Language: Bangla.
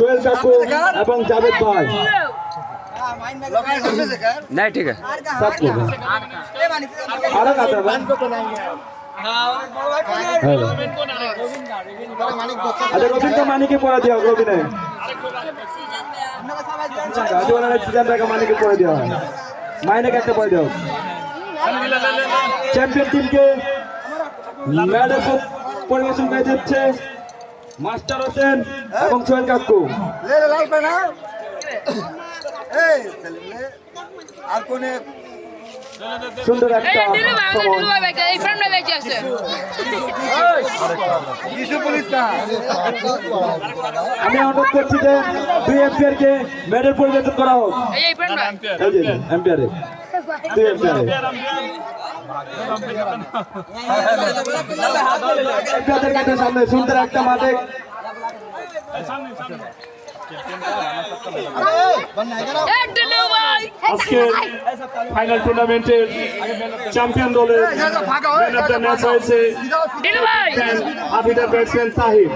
সোহেল কাকু এবং জাভেদ ভাই। नहीं ठीक है सब लोग আরো কাটা ভাই। আচ্ছা রবিন তো মানিকে পড়া দিও রবিনে সিজন টাকা মানিকে পড়ে দেওয়া হয় মাইনেকে একটা পড়ে দেওয়া চ্যাম্পিয়ন টিমকে মেডেল পরিবেশন করে দিচ্ছে মাস্টার হোসেন এবং সোহেল কাকু। সুন্দর একটা আমি অনুরোধ করছি যে 2 এম্পিয়ার কে মেডেল পরিবেশন করা হোক। এম্পিয়ারে 2 এম্পিয়ারে সামনে সুন্দর একটা মাঠে আজকে ফাইনাল টুর্নামেন্টের চ্যাম্পিয়ন দলের ম্যান অফ দ্য ম্যাচ হয়েছে আফিদার ব্যাটসম্যান সাহিব।